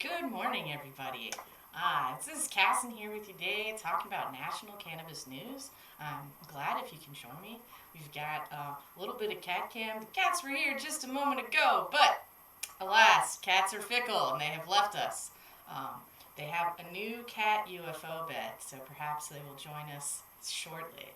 Good morning, everybody. This is Cassin here with you today, talking about national cannabis news. I'm glad if you can join me. We've got a little bit of cat cam. The cats were here just a moment ago, but alas, cats are fickle and they have left us. Um, they have a new cat UFO bed, so perhaps they will join us shortly.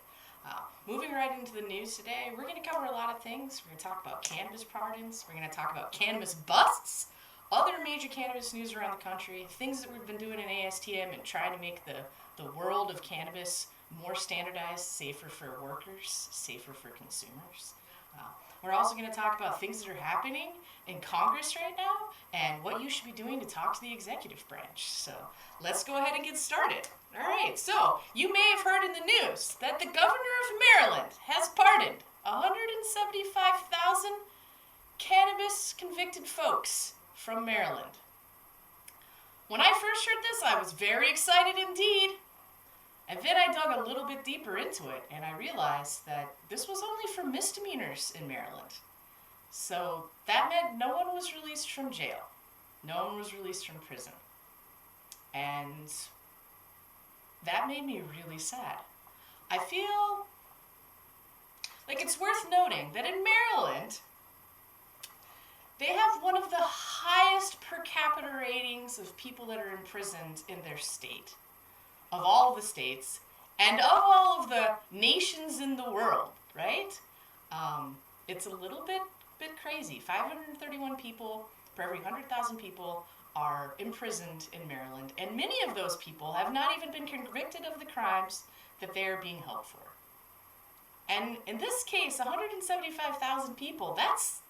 Moving right into the news today, we're going to cover a lot of things. We're going to talk about cannabis pardons. We're going to talk about cannabis busts, other major cannabis news around the country, things that we've been doing in ASTM and trying to make the world of cannabis more standardized, safer for workers, safer for consumers. Uh, we're also going to talk about things that are happening in Congress right now and what you should be doing to talk to the executive branch. So let's go ahead and get started. All right, so you may have heard in the news that the governor of Maryland has pardoned 175,000 cannabis convicted folks from Maryland. When I first heard this, I was very excited indeed. And then I dug a little bit deeper into it, and I realized that this was only for misdemeanors in Maryland. So that meant no one was released from jail. No one was released from prison. And that made me really sad. I feel like it's worth noting that in Maryland, they have one of the highest per capita ratings of people that are imprisoned in their state, of all the states, and of all of the nations in the world, right? It's a little bit crazy. 531 people per every 100,000 people are imprisoned in Maryland, and many of those people have not even been convicted of the crimes that they are being held for. And in this case, 175,000 people, that's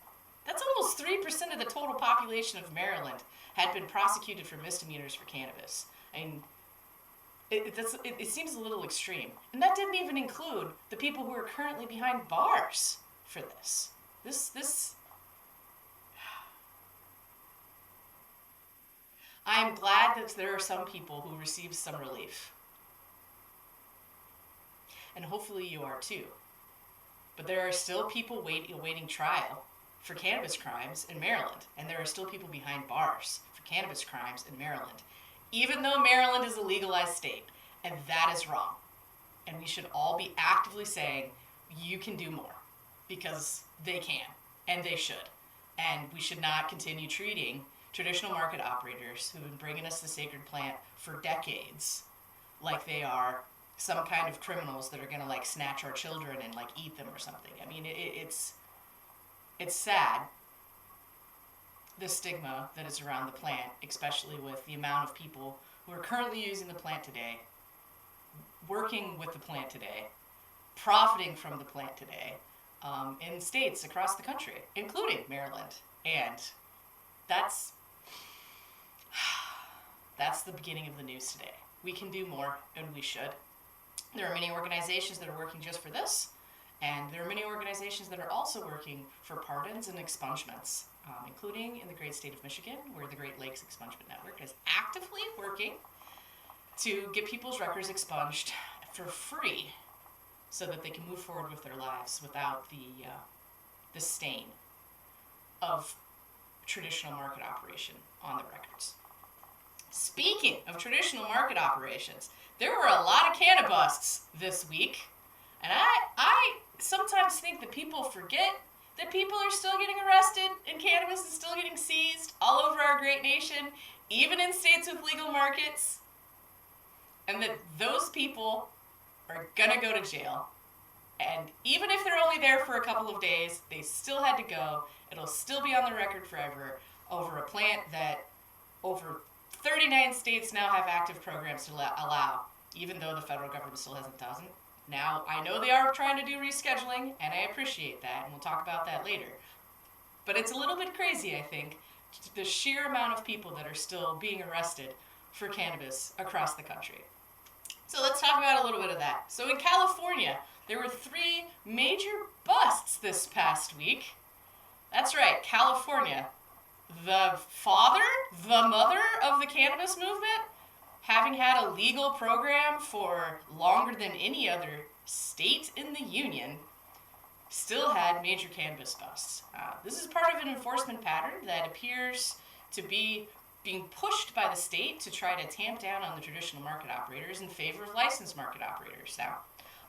almost 3% of the total population of Maryland had been prosecuted for misdemeanors for cannabis. I mean, it seems a little extreme. And that didn't even include the people who are currently behind bars for this. I'm glad that there are some people who receive some relief. And hopefully you are too. But there are still people awaiting trial for cannabis crimes in Maryland, and there are still people behind bars for cannabis crimes in Maryland, even though Maryland is a legalized state, and that is wrong. And we should all be actively saying, you can do more, because they can, and they should. And we should not continue treating traditional market operators who've been bringing us the sacred plant for decades like they are some kind of criminals that are going to snatch our children and eat them or something. I mean, it's sad, the stigma that is around the plant, especially with the amount of people who are currently using the plant today, working with the plant today, profiting from the plant today, in states across the country, including Maryland. And that's the beginning of the news today. We can do more, and we should. There are many organizations that are working just for this. And there are many organizations that are also working for pardons and expungements, including in the great state of Michigan, where the Great Lakes Expungement Network is actively working to get people's records expunged for free so that they can move forward with their lives without the stain of traditional market operation on the records. Speaking of traditional market operations, there were a lot of cannabusts this week. And I sometimes think that people forget that people are still getting arrested and cannabis is still getting seized all over our great nation, even in states with legal markets, and that those people are gonna go to jail. And even if they're only there for a couple of days, they still had to go. It'll still be on the record forever over a plant that over 39 states now have active programs to allow, even though the federal government still doesn't. Now, I know they are trying to do rescheduling, and I appreciate that, and we'll talk about that later. But it's a little bit crazy, I think, the sheer amount of people that are still being arrested for cannabis across the country. So let's talk about a little bit of that. So in California, there were 3 major busts this past week. That's right, California, the father, the mother of the cannabis movement, having had a legal program for longer than any other state in the union, still had major cannabis busts. This is part of an enforcement pattern that appears to be being pushed by the state to try to tamp down on the traditional market operators in favor of licensed market operators. Now,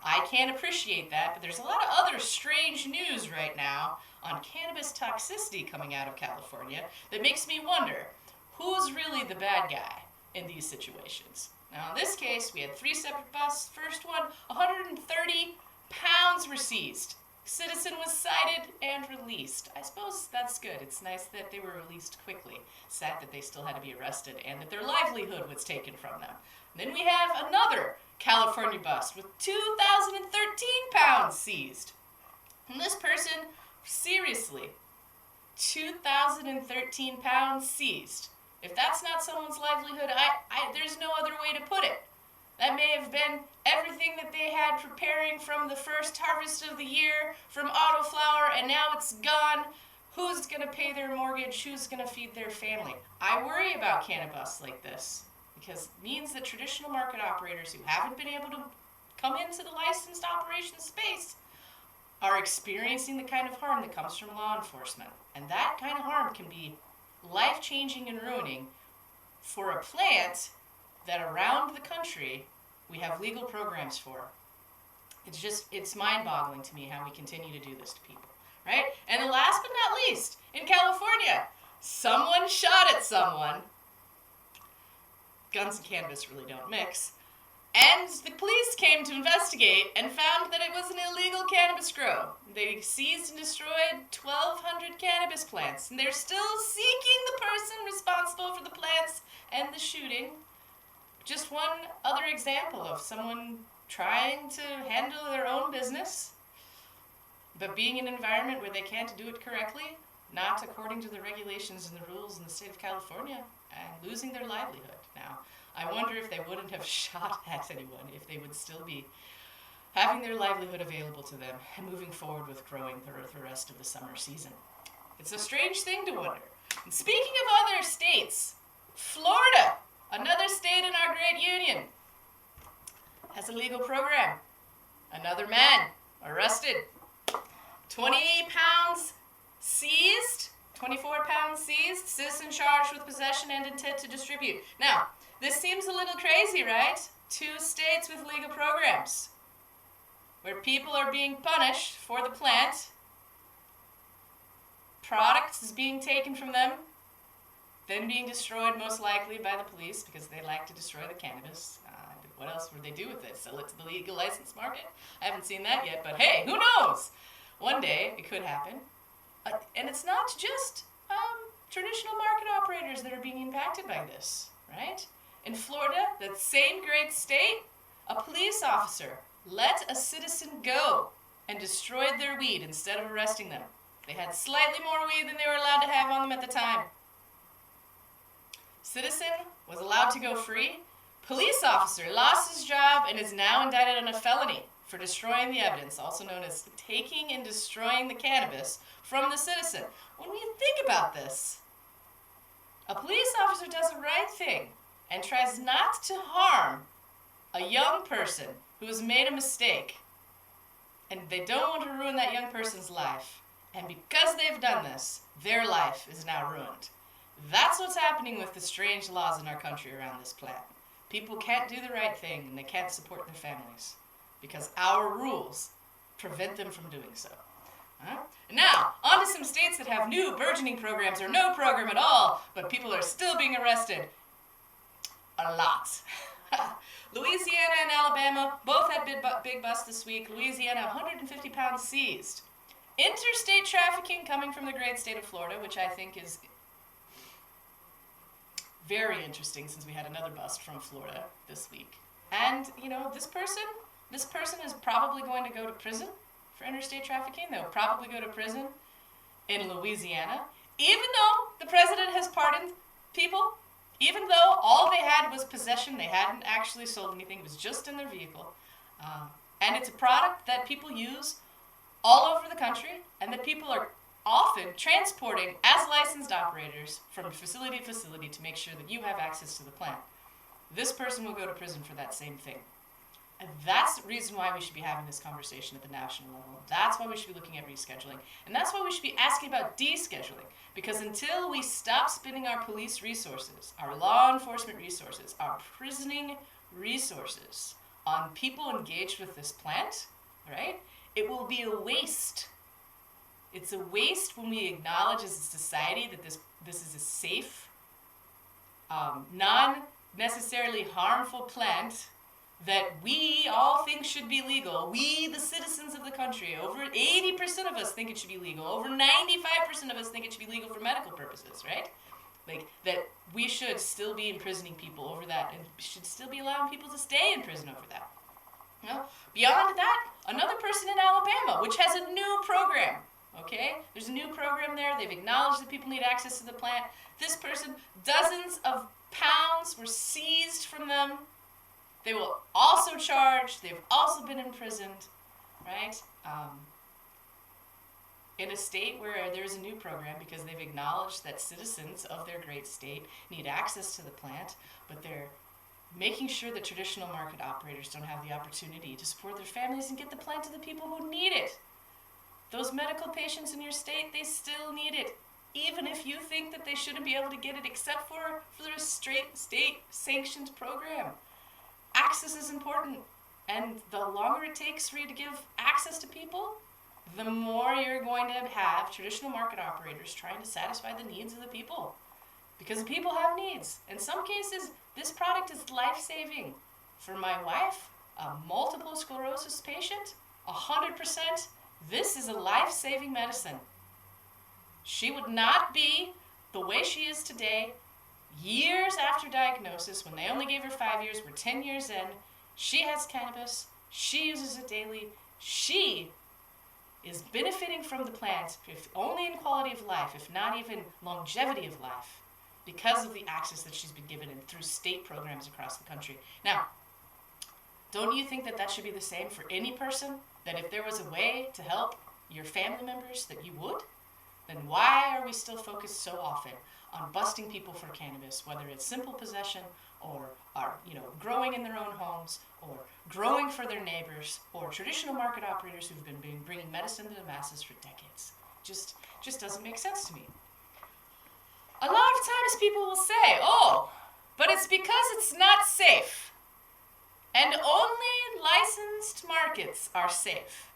I can't appreciate that, but there's a lot of other strange news right now on cannabis toxicity coming out of California that makes me wonder, who's really the bad guy in these situations? Now, in this case, we had 3 separate busts. First one, 130 pounds were seized. Citizen was cited and released. I suppose that's good. It's nice that they were released quickly. Sad that they still had to be arrested and that their livelihood was taken from them. And then we have another California bust with 2,013 pounds seized. And this person, seriously, 2,013 pounds seized. If that's not someone's livelihood, there's no other way to put it. That may have been everything that they had preparing from the first harvest of the year, from autoflower, and now it's gone. Who's going to pay their mortgage? Who's going to feed their family? I worry about cannabis like this because it means that traditional market operators who haven't been able to come into the licensed operation space are experiencing the kind of harm that comes from law enforcement. And that kind of harm can be life-changing and ruining for a plant that around the country we have legal programs for. It's mind-boggling to me how we continue to do this to people, right? And the last but not least, in California, someone shot at someone. Guns and cannabis really don't mix. And the police came to investigate and found that it was an illegal cannabis grow. They seized and destroyed 1,200 cannabis plants, and they're still seeking the person responsible for the plants and the shooting. Just one other example of someone trying to handle their own business, but being in an environment where they can't do it correctly, not according to the regulations and the rules in the state of California, and losing their livelihood. Now, I wonder if they wouldn't have shot at anyone, if they would still be having their livelihood available to them and moving forward with growing the rest of the summer season. It's a strange thing to wonder. And speaking of other states, Florida, another state in our great union, has a legal program. Another man arrested. 28 pounds seized, 24 pounds seized, citizen charged with possession and intent to distribute. Now, this seems a little crazy, right? 2 states with legal programs where people are being punished for the plant, products is being taken from them, then being destroyed most likely by the police because they like to destroy the cannabis. What else would they do with it? Sell it to the legal license market? I haven't seen that yet, but hey, who knows? One day it could happen. And it's not just traditional market operators that are being impacted by this, right? In Florida, that same great state, a police officer let a citizen go and destroyed their weed instead of arresting them. They had slightly more weed than they were allowed to have on them at the time. Citizen was allowed to go free. Police officer lost his job and is now indicted on a felony for destroying the evidence, also known as taking and destroying the cannabis from the citizen. When we think about this, a police officer does the right thing and tries not to harm a young person who has made a mistake, and they don't want to ruin that young person's life. And because they've done this, their life is now ruined. That's what's happening with the strange laws in our country around this plant. People can't do the right thing and they can't support their families because our rules prevent them from doing so. Now, on to some states that have new burgeoning programs or no program at all, but people are still being arrested. A lot. Louisiana and Alabama both had big busts this week. Louisiana, 150 pounds seized. Interstate trafficking coming from the great state of Florida, which I think is very interesting since we had another bust from Florida this week. And, this person is probably going to go to prison for interstate trafficking. They'll probably go to prison in Louisiana, even though the president has pardoned people, even though all they had was possession. They hadn't actually sold anything. It was just in their vehicle. And it's a product that people use all over the country and that people are often transporting as licensed operators from facility to facility to make sure that you have access to the plant. This person will go to prison for that same thing. And that's the reason why we should be having this conversation at the national level. That's why we should be looking at rescheduling. And that's why we should be asking about descheduling. Because until we stop spending our police resources, our law enforcement resources, our prisoning resources on people engaged with this plant, right, it will be a waste. It's a waste when we acknowledge as a society that this is a safe, non-necessarily harmful plant that we all think should be legal. We, the citizens of the country, over 80% of us think it should be legal. Over 95% of us think it should be legal for medical purposes, right? Like, that we should still be imprisoning people over that and should still be allowing people to stay in prison over that. You know? Beyond that, another person in Alabama, which has a new program, okay? There's a new program there. They've acknowledged that people need access to the plant. This person, dozens of pounds were seized from them. They will also charged. They've also been imprisoned, right? In a state where there's a new program because they've acknowledged that citizens of their great state need access to the plant, but they're making sure that traditional market operators don't have the opportunity to support their families and get the plant to the people who need it. Those medical patients in your state, they still need it, even if you think that they shouldn't be able to get it except for a straight state-sanctioned program. Access is important, and the longer it takes for you to give access to people, the more you're going to have traditional market operators trying to satisfy the needs of the people. Because the people have needs. In some cases, this product is life-saving. For my wife, a multiple sclerosis patient, 100%, this is a life-saving medicine. She would not be the way she is today years after diagnosis, when they only gave her 5 years, we're 10 years in. She has cannabis. She uses it daily. She is benefiting from the plant, if only in quality of life, if not even longevity of life, because of the access that she's been given and through state programs across the country. Now, don't you think that that should be the same for any person? That if there was a way to help your family members, that you would? Then why are we still focused so often on busting people for cannabis, whether it's simple possession or are, growing in their own homes or growing for their neighbors or traditional market operators who've been bringing medicine to the masses for decades? Just doesn't make sense to me. A lot of times people will say, oh, but it's because it's not safe. And only licensed markets are safe.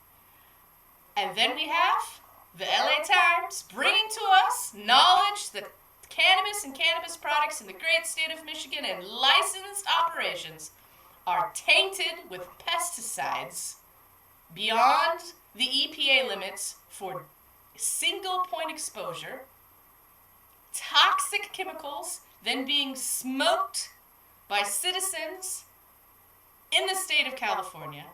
And then we have the LA Times bringing to us knowledge that cannabis and cannabis products in the great state of Michigan and licensed operations are tainted with pesticides beyond the EPA limits for single point exposure, toxic chemicals then being smoked by citizens in the state of California,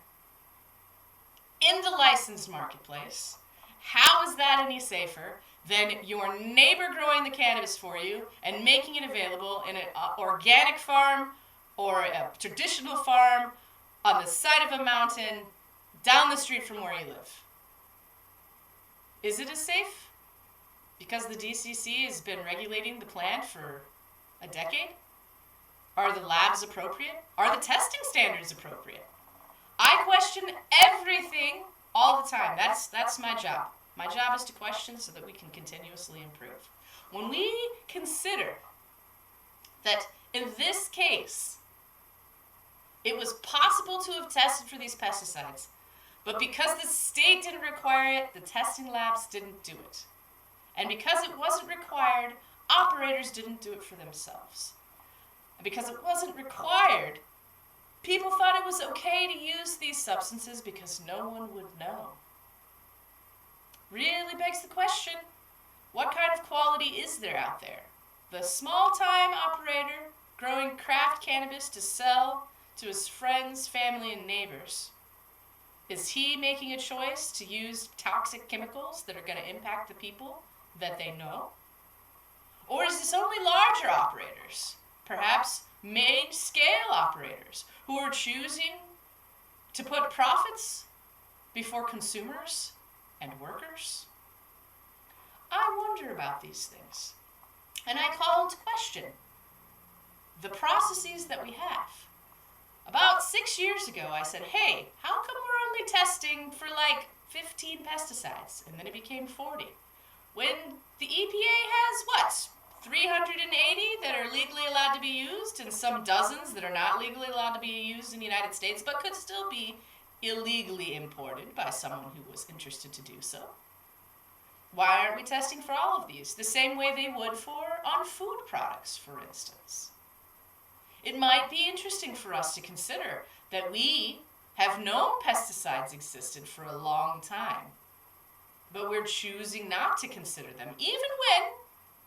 in the licensed marketplace. How is that any safer than your neighbor growing the cannabis for you and making it available in an organic farm or a traditional farm on the side of a mountain down the street from where you live? Is it as safe? Because the DCC has been regulating the plant for a decade? Are the labs appropriate? Are the testing standards appropriate? I question everything all the time. That's my job. My job is to question so that we can continuously improve. When we consider that in this case, it was possible to have tested for these pesticides, but because the state didn't require it, the testing labs didn't do it. And because it wasn't required, operators didn't do it for themselves. And because it wasn't required, people thought it was okay to use these substances because no one would know. Really begs the question, what kind of quality is there out there? The small-time operator growing craft cannabis to sell to his friends, family, and neighbors, is he making a choice to use toxic chemicals that are going to impact the people that they know? Or is this only larger operators, perhaps main-scale operators, who are choosing to put profits before consumers and workers? I wonder about these things. And I call into question the processes that we have About 6 years ago, I said, hey, how come we're only testing for like 15 pesticides? And then it became 40. When the EPA has, what, 380 that are legally allowed to be used and some dozens that are not legally allowed to be used in the United States but could still be illegally imported by someone who was interested to do so. Why aren't we testing for all of these the same way they would on food products, for instance? It might be interesting for us to consider that we have known pesticides existed for a long time, but we're choosing not to consider them, even when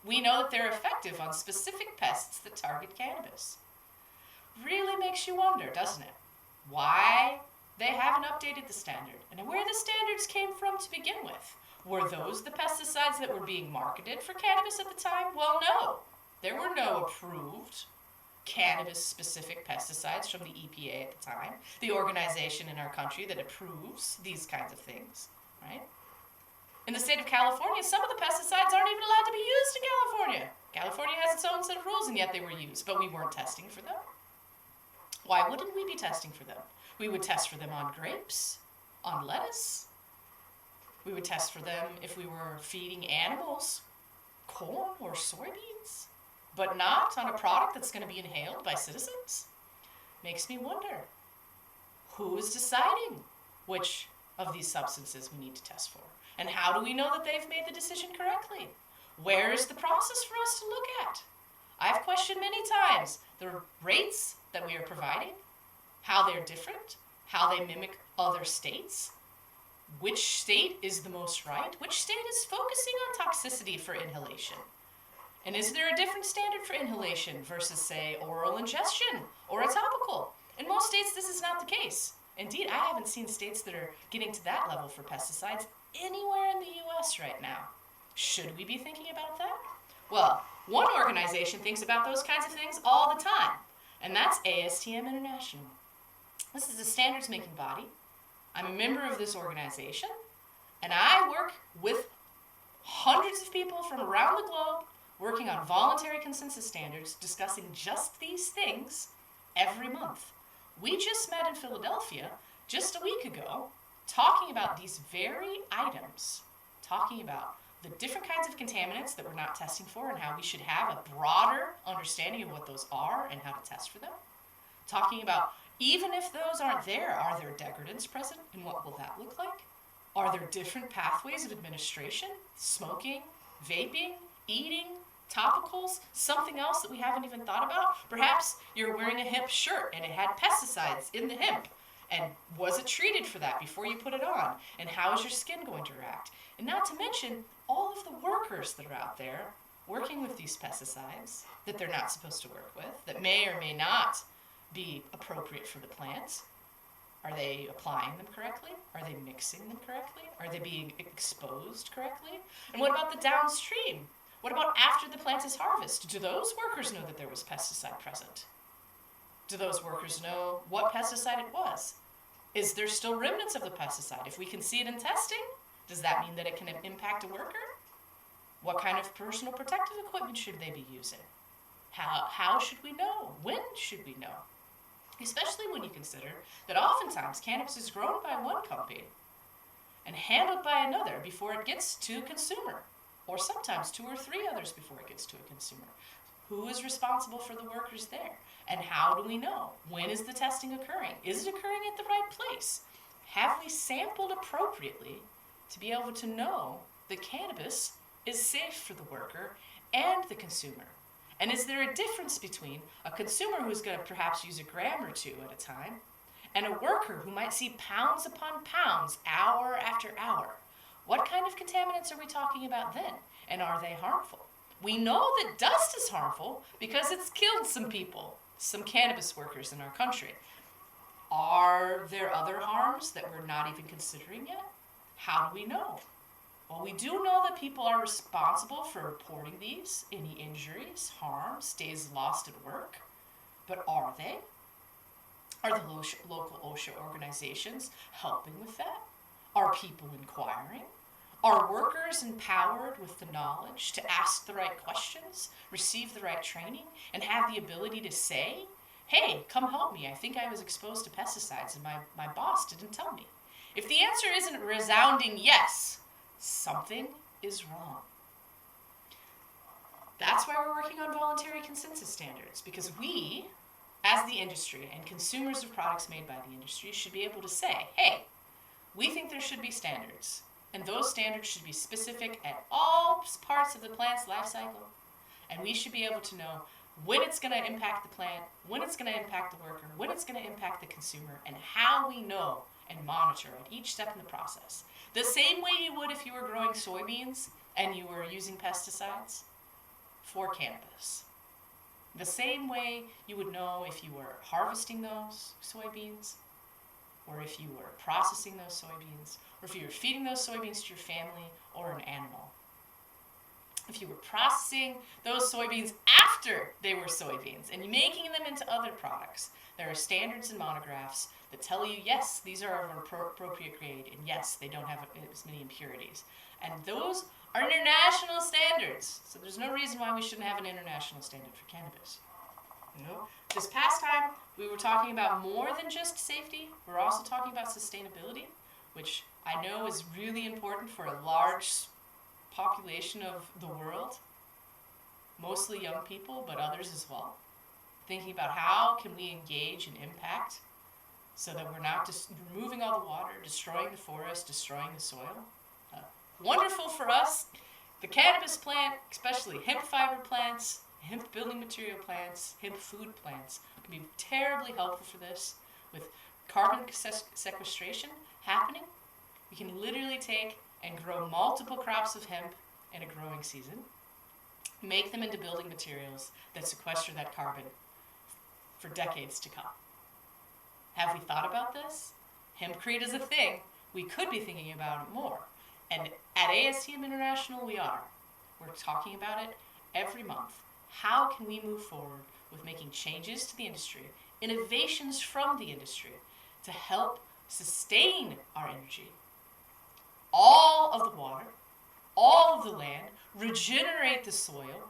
we know that they're effective on specific pests that target cannabis. Really makes you wonder, doesn't it? Why they haven't updated the standard and where the standards came from to begin with. Were those the pesticides that were being marketed for cannabis at the time? Well, no. There were no approved cannabis-specific pesticides from the EPA at the time, the organization in our country that approves these kinds of things, right? In the state of California, some of the pesticides aren't even allowed to be used in California. California has its own set of rules, and yet they were used, but we weren't testing for them. Why wouldn't we be testing for them? We would test for them on grapes, on lettuce. We would test for them if we were feeding animals corn or soybeans, but not on a product that's going to be inhaled by citizens. Makes me wonder, who is deciding which of these substances we need to test for? And how do we know that they've made the decision correctly? Where is the process for us to look at? I've questioned many times the rates that we are providing, how they're different, how they mimic other states, which state is the most right, which state is focusing on toxicity for inhalation. And is there a different standard for inhalation versus, say, oral ingestion or a topical? In most states, this is not the case. Indeed, I haven't seen states that are getting to that level for pesticides anywhere in the U.S. right now. Should we be thinking about that? Well, one organization thinks about those kinds of things all the time, and that's ASTM International. This is a standards-making body. I'm a member of this organization, and I work with hundreds of people from around the globe working on voluntary consensus standards, discussing just these things every month. We just met in Philadelphia just a week ago talking about these very items, talking about the different kinds of contaminants that we're not testing for and how we should have a broader understanding of what those are and how to test for them. Talking about, even if those aren't there, are there degradants present and what will that look like? Are there different pathways of administration? Smoking, vaping, eating, topicals, something else that we haven't even thought about? Perhaps you're wearing a hemp shirt and it had pesticides in the hemp. And was it treated for that before you put it on? And how is your skin going to react? And not to mention all of the workers that are out there working with these pesticides that they're not supposed to work with, that may or may not be appropriate for the plants. Are they applying them correctly? Are they mixing them correctly? Are they being exposed correctly? And what about the downstream? What about after the plant is harvested? Do those workers know that there was pesticide present? Do those workers know what pesticide it was? Is there still remnants of the pesticide? If we can see it in testing, does that mean that it can impact a worker? What kind of personal protective equipment should they be using? How should we know? When should we know? Especially when you consider that oftentimes cannabis is grown by one company and handled by another before it gets to a consumer, or sometimes 2 or 3 others before it gets to a consumer. Who is responsible for the workers there? And how do we know? When is the testing occurring? Is it occurring at the right place? Have we sampled appropriately to be able to know that cannabis is safe for the worker and the consumer? And is there a difference between a consumer who's going to perhaps use a gram or 2 at a time and a worker who might see pounds upon pounds, hour after hour? What kind of contaminants are we talking about then? And are they harmful? We know that dust is harmful because it's killed some people, some cannabis workers in our country. Are there other harms that we're not even considering yet? How do we know? Well, we do know that people are responsible for reporting these, any injuries, harms, days lost at work. But are they? Are the local OSHA organizations helping with that? Are people inquiring? Are workers empowered with the knowledge to ask the right questions, receive the right training, and have the ability to say, hey, come help me. I think I was exposed to pesticides and my boss didn't tell me. If the answer isn't a resounding yes, something is wrong. That's why we're working on voluntary consensus standards, because we, as the industry and consumers of products made by the industry, should be able to say, hey, we think there should be standards, and those standards should be specific at all parts of the plant's life cycle, and we should be able to know when it's going to impact the plant, when it's going to impact the worker, when it's going to impact the consumer, and how we know and monitor at each step in the process. The same way you would if you were growing soybeans and you were using pesticides for cannabis. The same way you would know if you were harvesting those soybeans, or if you were processing those soybeans, or if you were feeding those soybeans to your family or an animal. If you were processing those soybeans after they were soybeans and making them into other products, there are standards and monographs that tell you, yes, these are of an appropriate grade, and yes, they don't have as many impurities. And those are international standards. So there's no reason why we shouldn't have an international standard for cannabis. You know? This past time, we were talking about more than just safety. We're also talking about sustainability, which I know is really important for a large population of the world, mostly young people, but others as well. Thinking about how can we engage and impact so that we're not just removing all the water, destroying the forest, destroying the soil. Wonderful for us. The cannabis plant, especially hemp fiber plants, hemp building material plants, hemp food plants, can be terribly helpful for this. With carbon sequestration happening, we can literally take and grow multiple crops of hemp in a growing season, make them into building materials that sequester that carbon for decades to come. Have we thought about this? Hempcrete is a thing. We could be thinking about it more. And at ASTM International, we are. We're talking about it every month. How can we move forward with making changes to the industry, innovations from the industry, to help sustain our energy, all of the water, all of the land, regenerate the soil,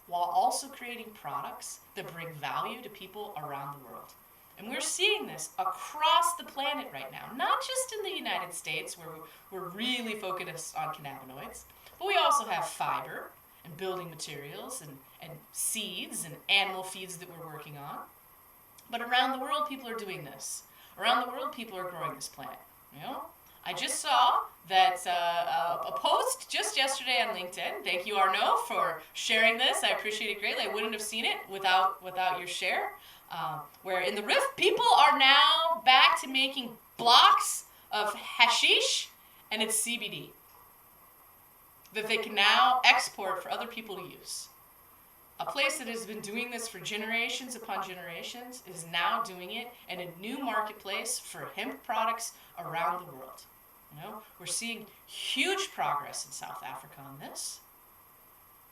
while also creating products that bring value to people around the world. And we're seeing this across the planet right now, not just in the United States, where we're really focused on cannabinoids, but we also have fiber and building materials and seeds and animal feeds that we're working on. But around the world, people are doing this. Around the world, people are growing this plant. You know, I just saw that a post just yesterday on LinkedIn. Thank you, Arnaud, for sharing this. I appreciate it greatly. I wouldn't have seen it without your share. Where in the Rift, people are now back to making blocks of hashish and its CBD that they can now export for other people to use. A place that has been doing this for generations upon generations is now doing it in a new marketplace for hemp products around the world. You know, we're seeing huge progress in South Africa on this.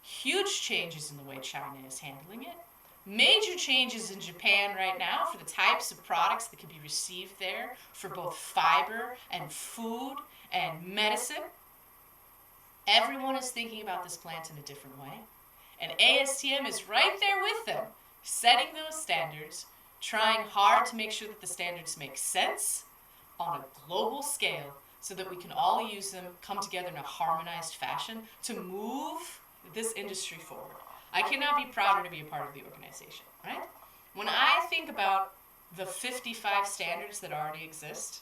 Huge changes in the way China is handling it. Major changes in Japan right now for the types of products that can be received there for both fiber and food and medicine. Everyone is thinking about this plant in a different way. And ASTM is right there with them, setting those standards, trying hard to make sure that the standards make sense on a global scale so that we can all use them, come together in a harmonized fashion to move this industry forward. I cannot be prouder to be a part of the organization, right? When I think about the 55 standards that already exist,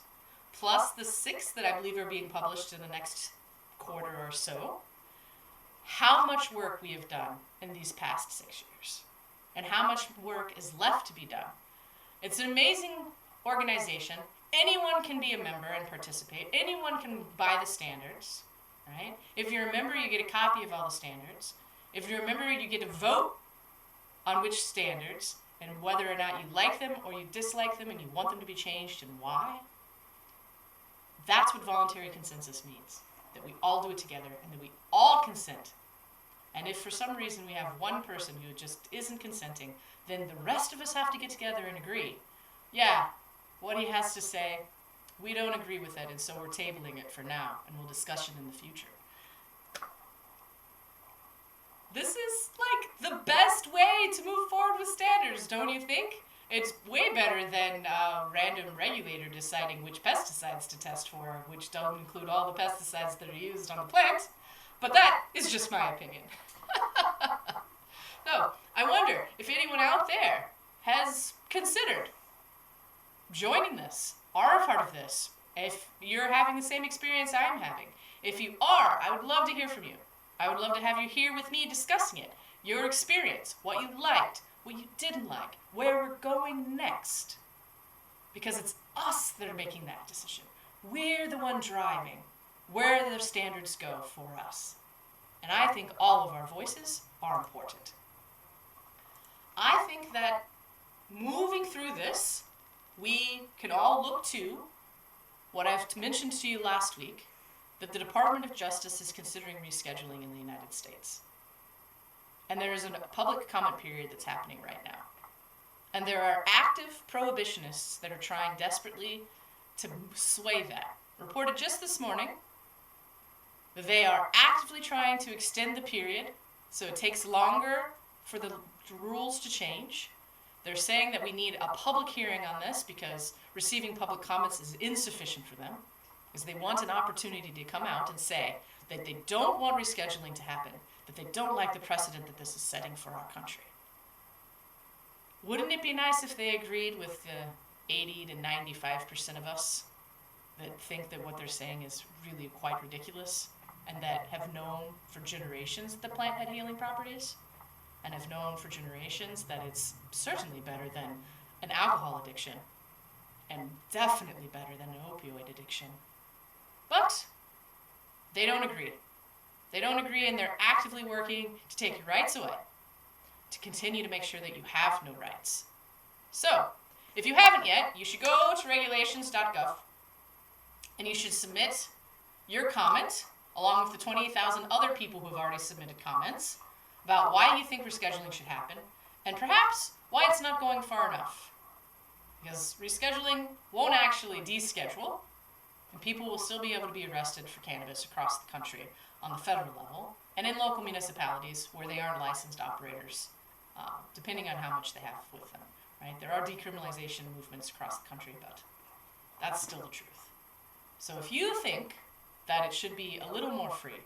plus the 6 that I believe are being published in the next quarter or so, how much work we have done in these past 6 years, and how much work is left to be done. It's an amazing organization. Anyone can be a member and participate. Anyone can buy the standards, right? If you're a member, you get a copy of all the standards. If you're a member, you get to vote on which standards and whether or not you like them or you dislike them and you want them to be changed and why. That's what voluntary consensus means, that we all do it together and that we all consent. And if for some reason we have one person who just isn't consenting, then the rest of us have to get together and agree. Yeah, what he has to say, we don't agree with it, and so we're tabling it for now, and we'll discuss it in the future. This is like the best way to move forward with standards, don't you think? It's way better than a random regulator deciding which pesticides to test for, which don't include all the pesticides that are used on the plant. But that is just my opinion. So, I wonder if anyone out there has considered joining this, are a part of this, if you're having the same experience I'm having. If you are, I would love to hear from you. I would love to have you here with me discussing it, your experience, what you liked, what you didn't like, where we're going next. Because it's us that are making that decision. We're the one driving where the standards go for us. And I think all of our voices are important. I think that moving through this, we can all look to what I've mentioned to you last week, that the Department of Justice is considering rescheduling in the United States. And there is a public comment period that's happening right now. And there are active prohibitionists that are trying desperately to sway that. Reported just this morning that they are actively trying to extend the period so it takes longer for the rules to change. They're saying that we need a public hearing on this because receiving public comments is insufficient for them, because they want an opportunity to come out and say that they don't want rescheduling to happen, that they don't like the precedent that this is setting for our country. Wouldn't it be nice if they agreed with the 80 to 95% of us that think that what they're saying is really quite ridiculous, and that have known for generations that the plant had healing properties, and have known for generations that it's certainly better than an alcohol addiction, and definitely better than an opioid addiction. But they don't agree. They don't agree, and they're actively working to take your rights away, to continue to make sure that you have no rights. So, if you haven't yet, you should go to regulations.gov, and you should submit your comment, along with the 20,000 other people who have already submitted comments, about why you think rescheduling should happen, and perhaps why it's not going far enough. Because rescheduling won't actually deschedule, and people will still be able to be arrested for cannabis across the country on the federal level, and in local municipalities where they aren't licensed operators, depending on how much they have with them. Right? There are decriminalization movements across the country, but that's still the truth. So if you think that it should be a little more free,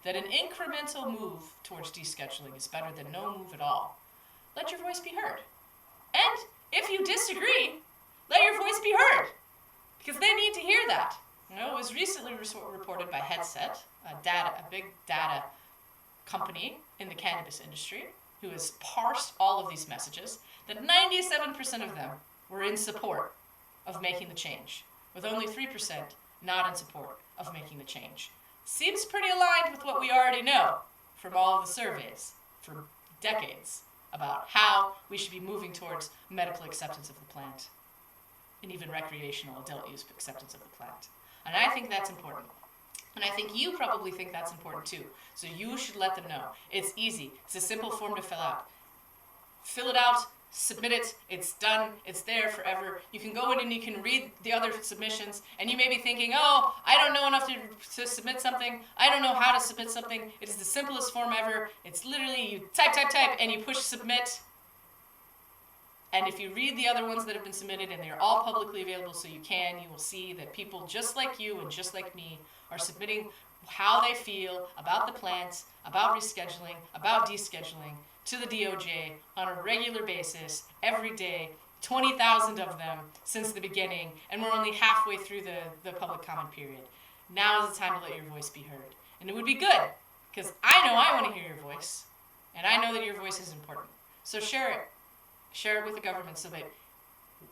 that an incremental move towards descheduling is better than no move at all, let your voice be heard. And if you disagree, let your voice be heard, because they need to hear that. You know, it was recently reported by Headset, a big data company in the cannabis industry, who has parsed all of these messages, that 97% of them were in support of making the change, with only 3% not in support of making the change. Seems pretty aligned with what we already know from all of the surveys for decades about how we should be moving towards medical acceptance of the plant and even recreational adult use acceptance of the plant. And I think that's important. And I think you probably think that's important too. So you should let them know. It's easy. It's a simple form to fill out. Fill it out, submit it, it's done, it's there forever. You can go in and you can read the other submissions, and you may be thinking, oh, I don't know enough to submit something. I don't know how to submit something. It is the simplest form ever. It's literally you type, and you push submit. And if you read the other ones that have been submitted, and they're all publicly available so you will see that people just like you and just like me are submitting how they feel about the plants, about rescheduling, about descheduling, to the DOJ on a regular basis, every day, 20,000 of them since the beginning, and we're only halfway through the public comment period. Now is the time to let your voice be heard. And it would be good, because I know I want to hear your voice, and I know that your voice is important. So share it. Share it with the government so that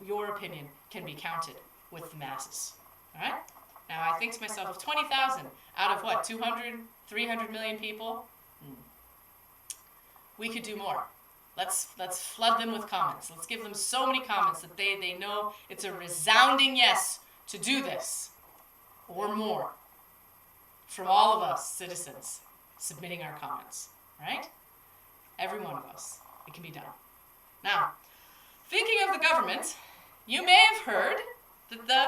your opinion can be counted with the masses. All right? Now, I think to myself, 20,000 out of what, 200, 300 million people? We could do more. Let's flood them with comments. Let's give them so many comments that they know it's a resounding yes to do this, or more, from all of us citizens submitting our comments. Right? Every one of us. It can be done. Now, thinking of the government, you may have heard that the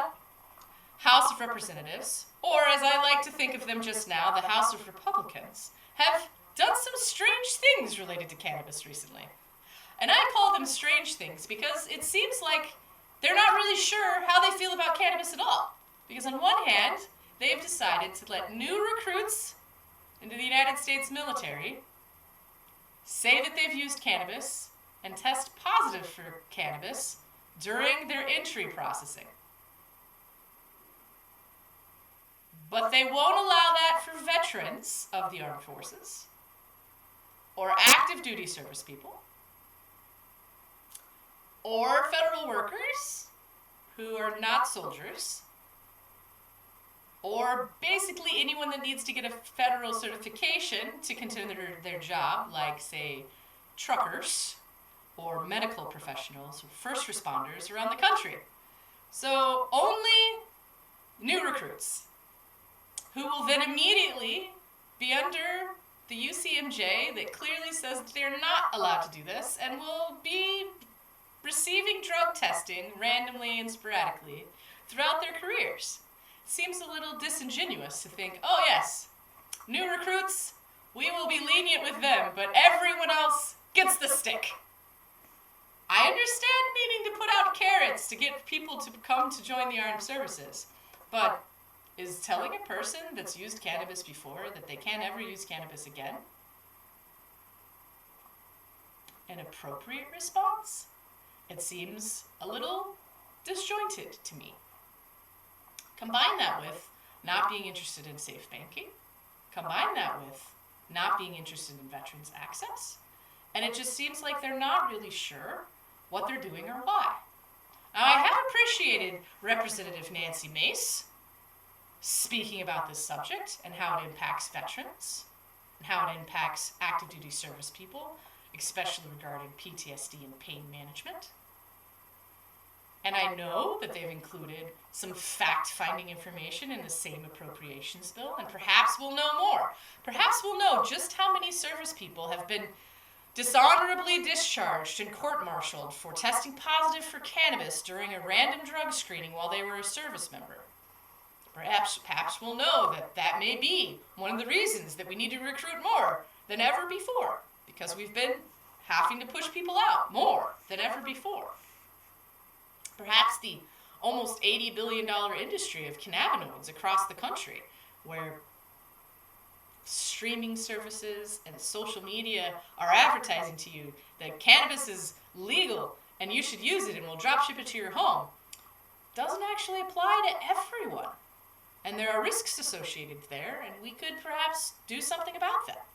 House of Representatives, or as I like to think of them just now, the House of Republicans, have done some strange things related to cannabis recently. And I call them strange things because it seems like they're not really sure how they feel about cannabis at all. Because on one hand, they've decided to let new recruits into the United States military say that they've used cannabis and test positive for cannabis during their entry processing. But they won't allow that for veterans of the armed forces or active duty service people or federal workers who are not soldiers, or basically anyone that needs to get a federal certification to continue their job, like, say, truckers or medical professionals or first responders around the country. So only new recruits, who will then immediately be under the UCMJ that clearly says that they're not allowed to do this and will be receiving drug testing randomly and sporadically throughout their careers. It seems a little disingenuous to think, oh yes, new recruits, we will be lenient with them, but everyone else gets the stick. I understand needing to put out carrots to get people to come to join the armed services, but is telling a person that's used cannabis before that they can't ever use cannabis again an appropriate response? It seems a little disjointed to me. Combine that with not being interested in safe banking. Combine that with not being interested in veterans' access. And it just seems like they're not really sure what they're doing or why. Now, I have appreciated Representative Nancy Mace speaking about this subject and how it impacts veterans and how it impacts active duty service people, especially regarding PTSD and pain management. And I know that they've included some fact-finding information in the same appropriations bill, and perhaps we'll know more. Perhaps we'll know just how many service people have been dishonorably discharged and court-martialed for testing positive for cannabis during a random drug screening while they were a service member. Perhaps we'll know that that may be one of the reasons that we need to recruit more than ever before, because we've been having to push people out more than ever before. Perhaps the almost $80 billion industry of cannabinoids across the country, where streaming services and social media are advertising to you that cannabis is legal and you should use it and we'll drop ship it to your home, doesn't actually apply to everyone. And there are risks associated there, and we could perhaps do something about that.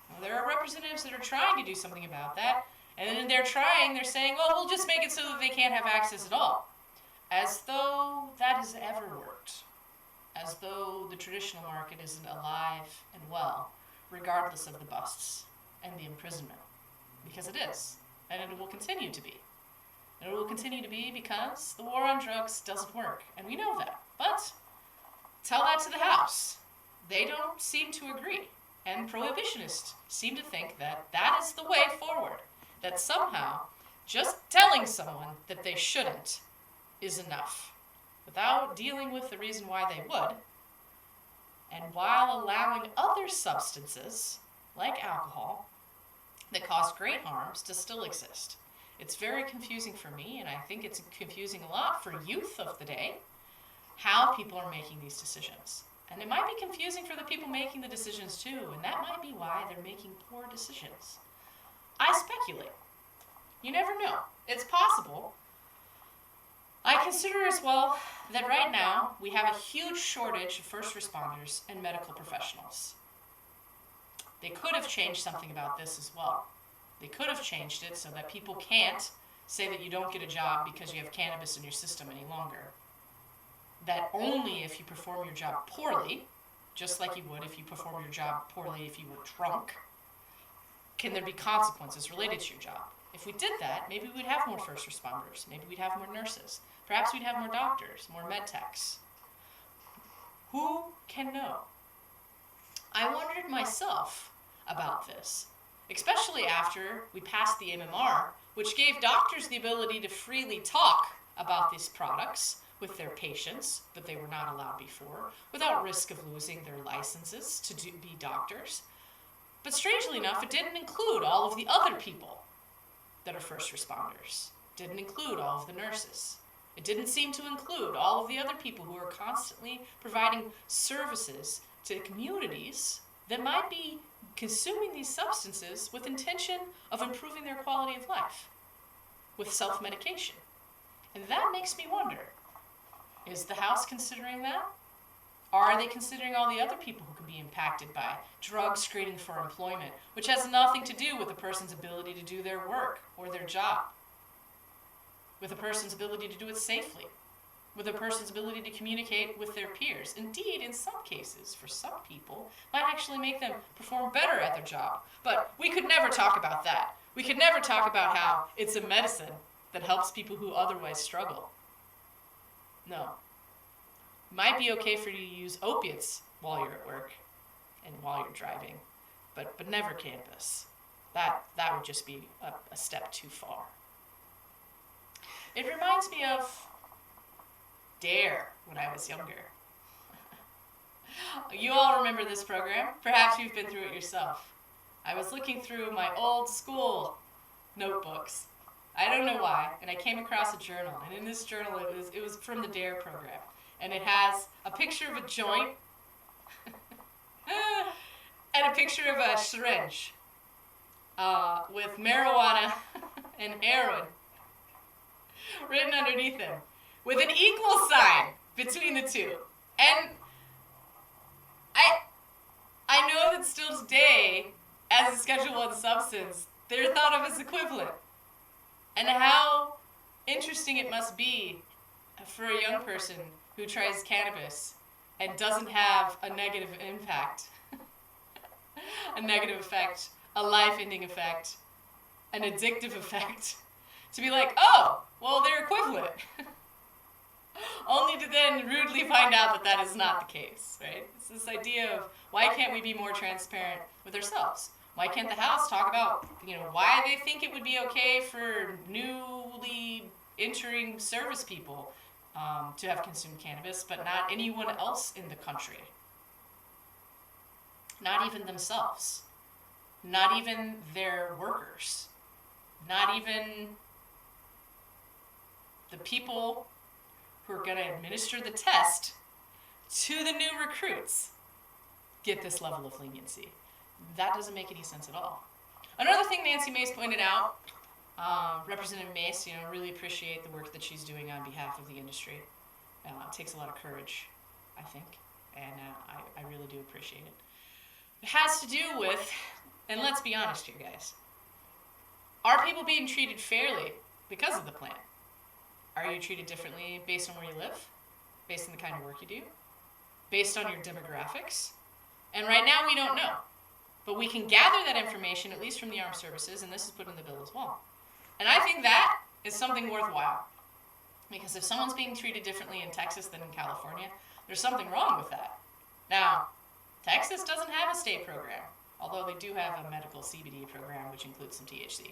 Now, there are representatives that are trying to do something about that, and then they're saying, oh, we'll just make it so that they can't have access at all. As though that has ever worked. As though the traditional market isn't alive and well, regardless of the busts and the imprisonment. Because it is, and it will continue to be. And it will continue to be because the war on drugs doesn't work, and we know that. But tell that to the House. They don't seem to agree. And prohibitionists seem to think that that is the way forward. That somehow just telling someone that they shouldn't is enough, without dealing with the reason why they would, and while allowing other substances, like alcohol, that cause great harms to still exist. It's very confusing for me, and I think it's confusing a lot for youth of the day, how people are making these decisions. And it might be confusing for the people making the decisions too, and that might be why they're making poor decisions. I speculate. You never know. It's possible. I consider as well that right now we have a huge shortage of first responders and medical professionals. They could have changed something about this as well. They could have changed it so that people can't say that you don't get a job because you have cannabis in your system any longer. That only if you perform your job poorly, just like you would if you perform your job poorly if you were drunk, can there be consequences related to your job. If we did that, maybe we'd have more first responders. Maybe we'd have more nurses. Perhaps we'd have more doctors, more med techs. Who can know? I wondered myself about this, especially after we passed the MMR, which gave doctors the ability to freely talk about these products with their patients that they were not allowed before, without risk of losing their licenses to be doctors. But strangely enough, it didn't include all of the other people that are first responders. Didn't include all of the nurses. It didn't seem to include all of the other people who are constantly providing services to communities that might be consuming these substances with intention of improving their quality of life with self-medication. And that makes me wonder, is the House considering that? Are they considering all the other people who can be impacted by drug screening for employment, which has nothing to do with a person's ability to do their work or their job, with a person's ability to do it safely, with a person's ability to communicate with their peers? Indeed, in some cases, for some people, might actually make them perform better at their job. But we could never talk about that. We could never talk about how it's a medicine that helps people who otherwise struggle. No. It might be okay for you to use opiates while you're at work and while you're driving, but never cannabis. That would just be a step too far. It reminds me of Dare when I was younger. You all remember this program. Perhaps you've been through it yourself. I was looking through my old school notebooks. I don't know why, and I came across a journal, and in this journal it was from the Dare program, and it has a picture of a joint and a picture of a syringe with marijuana and heroin written underneath them, with an equal sign between the two. And I know that still today, as a Schedule I substance, they're thought of as equivalent. And how interesting it must be for a young person who tries cannabis and doesn't have a negative impact, a negative effect, a life-ending effect, an addictive effect, to be like, oh, well, they're equivalent. Only to then rudely find out that that is not the case, right? It's this idea of, why can't we be more transparent with ourselves? Why can't the House talk about, why they think it would be okay for newly entering service people to have consumed cannabis, but not anyone else in the country? Not even themselves. Not even their workers. Not even the people who are going to administer the test to the new recruits get this level of leniency. That doesn't make any sense at all. Another thing Nancy Mace pointed out, Representative Mace, really appreciate the work that she's doing on behalf of the industry. It takes a lot of courage, I think, and I really do appreciate it. It has to do with, and let's be honest here, guys, are people being treated fairly because of the plan? Are you treated differently based on where you live? Based on the kind of work you do? Based on your demographics? And right now we don't know. But we can gather that information, at least from the armed services, and this is put in the bill as well. And I think that is something worthwhile. Because if someone's being treated differently in Texas than in California, there's something wrong with that. Now, Texas doesn't have a state program, although they do have a medical CBD program, which includes some THC.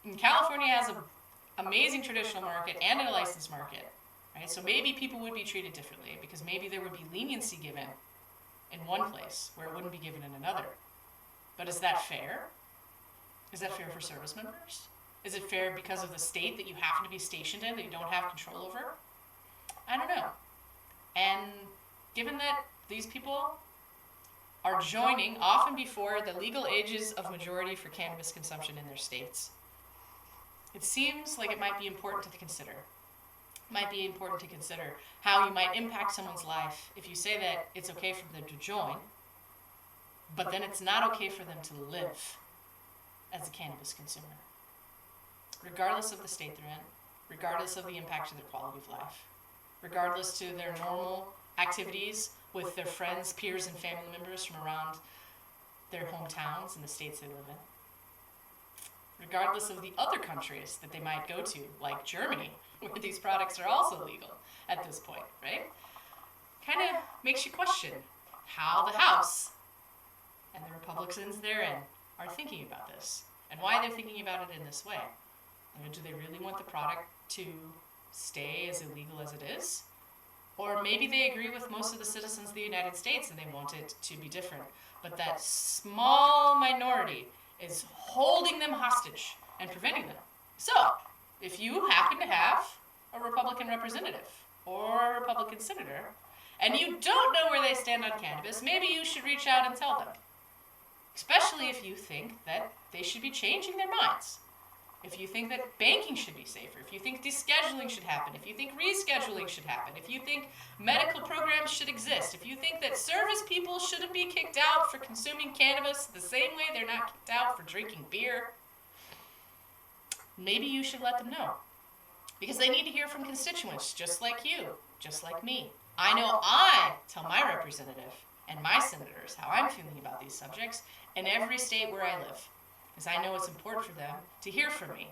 And California has an amazing traditional market and a licensed market, right? So maybe people would be treated differently, because maybe there would be leniency given in one place where it wouldn't be given in another. But is that fair? Is that fair for service members? Is it fair because of the state that you happen to be stationed in that you don't have control over? I don't know. And given that these people are joining often before the legal ages of majority for cannabis consumption in their states, it seems like it might be important to consider. Might be important to consider how you might impact someone's life if you say that it's okay for them to join, but then it's not okay for them to live as a cannabis consumer, regardless of the state they're in, regardless of the impact to their quality of life, regardless to their normal activities with their friends, peers, and family members from around their hometowns and the states they live in, regardless of the other countries that they might go to, like Germany, where these products are also legal at this point, right? Kind of makes you question how the House and the Republicans therein are thinking about this, and why they're thinking about it in this way. Do they really want the product to stay as illegal as it is? Or maybe they agree with most of the citizens of the United States and they want it to be different. But that small minority is holding them hostage and preventing them. So, if you happen to have a Republican representative or a Republican senator, and you don't know where they stand on cannabis, maybe you should reach out and tell them. Especially if you think that they should be changing their minds. If you think that banking should be safer, if you think descheduling should happen, if you think rescheduling should happen, if you think medical programs should exist, if you think that service people shouldn't be kicked out for consuming cannabis the same way they're not kicked out for drinking beer, maybe you should let them know. Because they need to hear from constituents just like you, just like me. I know I tell my representative and my senators how I'm feeling about these subjects in every state where I live. Because I know it's important for them to hear from me.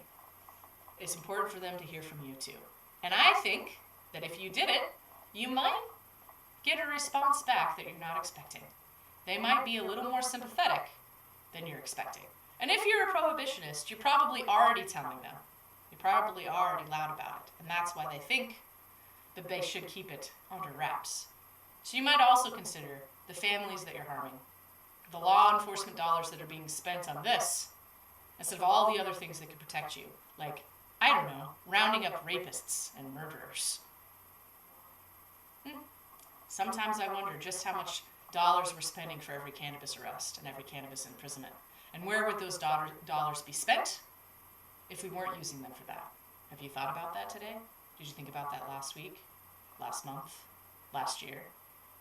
It's important for them to hear from you too. And I think that if you did it, you might get a response back that you're not expecting. They might be a little more sympathetic than you're expecting. And if you're a prohibitionist, you're probably already telling them. You're probably already loud about it. And that's why they think that they should keep it under wraps. So you might also consider the families that you're harming, the law enforcement dollars that are being spent on this, instead of all the other things that could protect you, like, I don't know, rounding up rapists and murderers. Sometimes I wonder just how much dollars we're spending for every cannabis arrest and every cannabis imprisonment. And where would those dollars be spent if we weren't using them for that? Have you thought about that today? Did you think about that last week, last month, last year?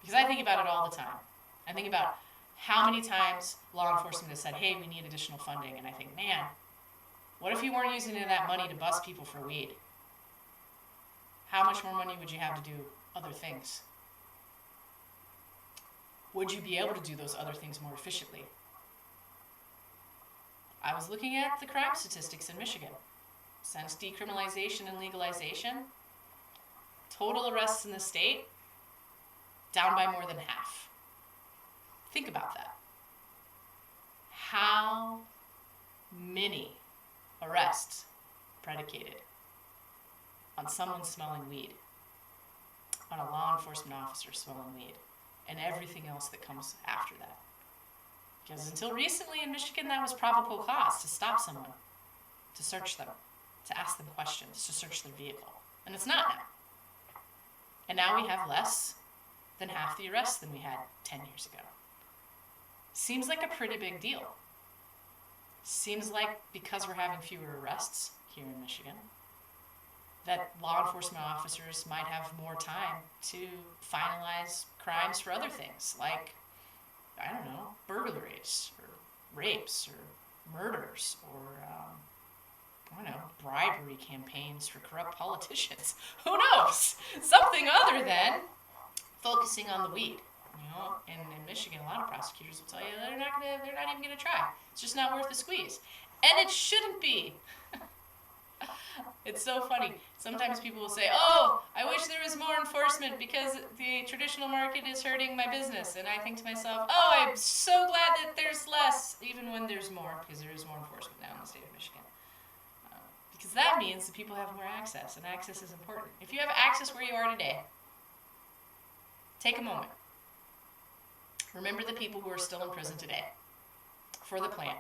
Because I think about it all the time. I think about how many times law enforcement has said, hey, we need additional funding. And I think, man, what if you weren't using any of that money to bust people for weed? How much more money would you have to do other things? Would you be able to do those other things more efficiently? I was looking at the crime statistics in Michigan. Since decriminalization and legalization, total arrests in the state down by more than half. Think about that. How many arrests predicated on someone smelling weed, on a law enforcement officer smelling weed, and everything else that comes after that? Because until recently in Michigan, that was probable cause to stop someone, to search them, to ask them questions, to search their vehicle. And it's not now. And now we have less than half the arrests than we had 10 years ago. Seems like a pretty big deal. Seems like because we're having fewer arrests here in Michigan, that law enforcement officers might have more time to finalize crimes for other things, like, I don't know, burglaries, or rapes, or murders, or, I don't know, bribery campaigns for corrupt politicians. Who knows? Something other than focusing on the weed. You know, and in Michigan, a lot of prosecutors will tell you they're not even gonna try. It's just not worth the squeeze. And it shouldn't be. It's so funny. Sometimes people will say, oh, I wish there was more enforcement because the traditional market is hurting my business. And I think to myself, oh, I'm so glad that there's less, even when there's more, because there is more enforcement now in the state of Michigan. Because that means that people have more access, and access is important. If you have access where you are today, take a moment. Remember the people who are still in prison today for the plant,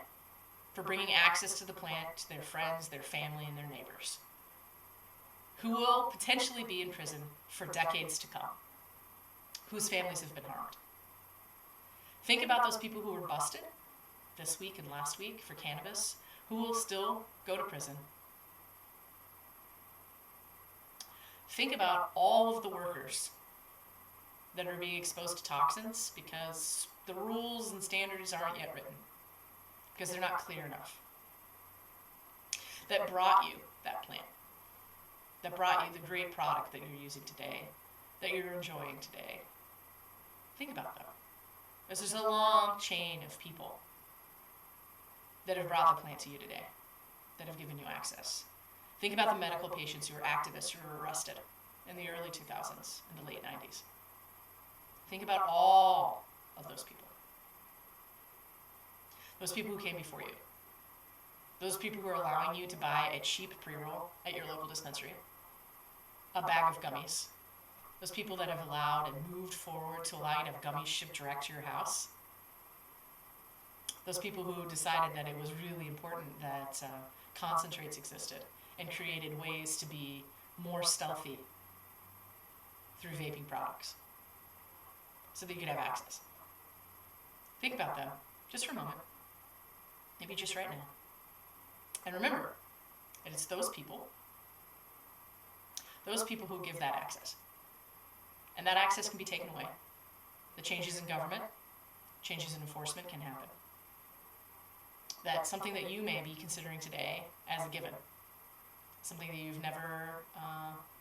for bringing access to the plant to their friends, their family, and their neighbors, who will potentially be in prison for decades to come, whose families have been harmed. Think about those people who were busted this week and last week for cannabis, who will still go to prison. Think about all of the workers that are being exposed to toxins because the rules and standards aren't yet written, because they're not clear enough, that brought you that plant, that brought you the great product that you're using today, that you're enjoying today. Think about that. This is a long chain of people that have brought the plant to you today, that have given you access. Think about the medical patients who were activists who were arrested in the early 2000s and the late 90s. Think about all of those people. Those people who came before you. Those people who are allowing you to buy a cheap pre-roll at your local dispensary, a bag of gummies. Those people that have allowed and moved forward to allow you to have gummies shipped direct to your house. Those people who decided that it was really important that concentrates existed and created ways to be more stealthy through vaping products so that you could have access. Think about them just for a moment, maybe just right now. And remember, that it's those people who give that access. And that access can be taken away. The changes in government, changes in enforcement can happen. That's something that you may be considering today as a given. Something that you've never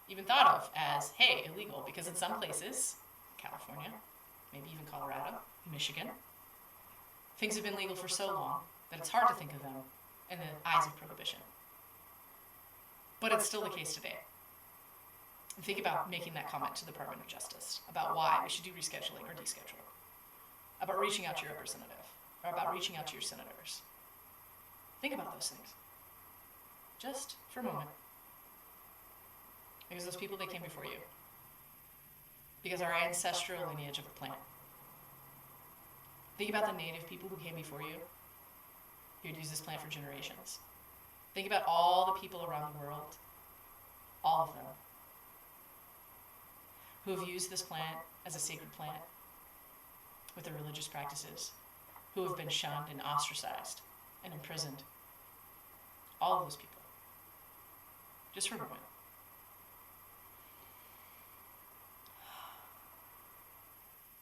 even thought of as, hey, illegal. Because in some places, California, maybe even Colorado, Michigan, things have been legal for so long that it's hard to think of them in the eyes of prohibition. But it's still the case today. And think about making that comment to the Department of Justice about why we should do rescheduling or deschedule, about reaching out to your representative, or about reaching out to your senators. Think about those things, just for a moment. Because those people, they came before you. Because our ancestral lineage of the plant. Think about the native people who came before you, who had used this plant for generations. Think about all the people around the world, all of them, who have used this plant as a sacred plant with their religious practices, who have been shunned and ostracized and imprisoned. All of those people. Just for a moment.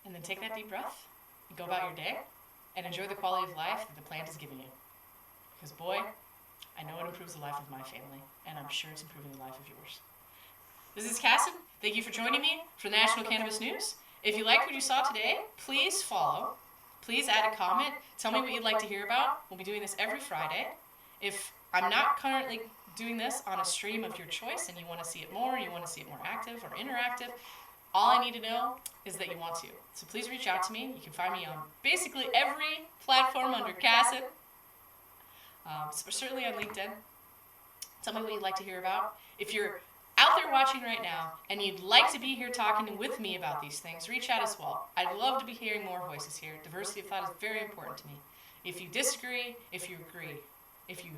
And then take that deep breath and go about your day and enjoy the quality of life that the plant is giving you. Because boy, I know it improves the life of my family, and I'm sure it's improving the life of yours. This is Cassin. Thank you for joining me for National Cannabis News. If you liked what you saw today, please follow. Please add a comment. Tell me what you'd like to hear about. We'll be doing this every Friday. If I'm not currently doing this on a stream of your choice and you want to see it more, you want to see it more active or interactive, all I need to know is that you want to. So please reach out to me. You can find me on basically every platform under Cassin. Certainly on LinkedIn. Tell me what you'd like to hear about. If you're out there watching right now and you'd like to be here talking with me about these things, reach out as well. I'd love to be hearing more voices here. Diversity of thought is very important to me. If you disagree, if you agree, if you're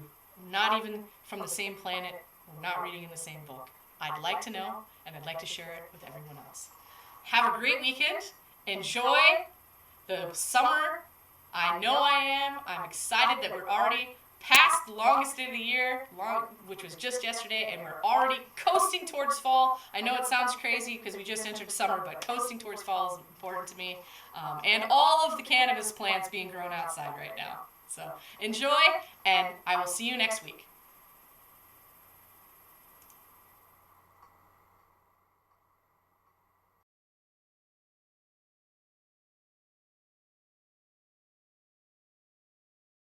not even from the same planet or not reading in the same book, I'd like to know, and I'd like to share it with everyone else. Have a great weekend. Enjoy the summer. I know I am. I'm excited that we're already past the longest day of the year, which was just yesterday, and we're already coasting towards fall. I know it sounds crazy because we just entered summer, but coasting towards fall is important to me. And all of the cannabis plants being grown outside right now. So enjoy, and I will see you next week.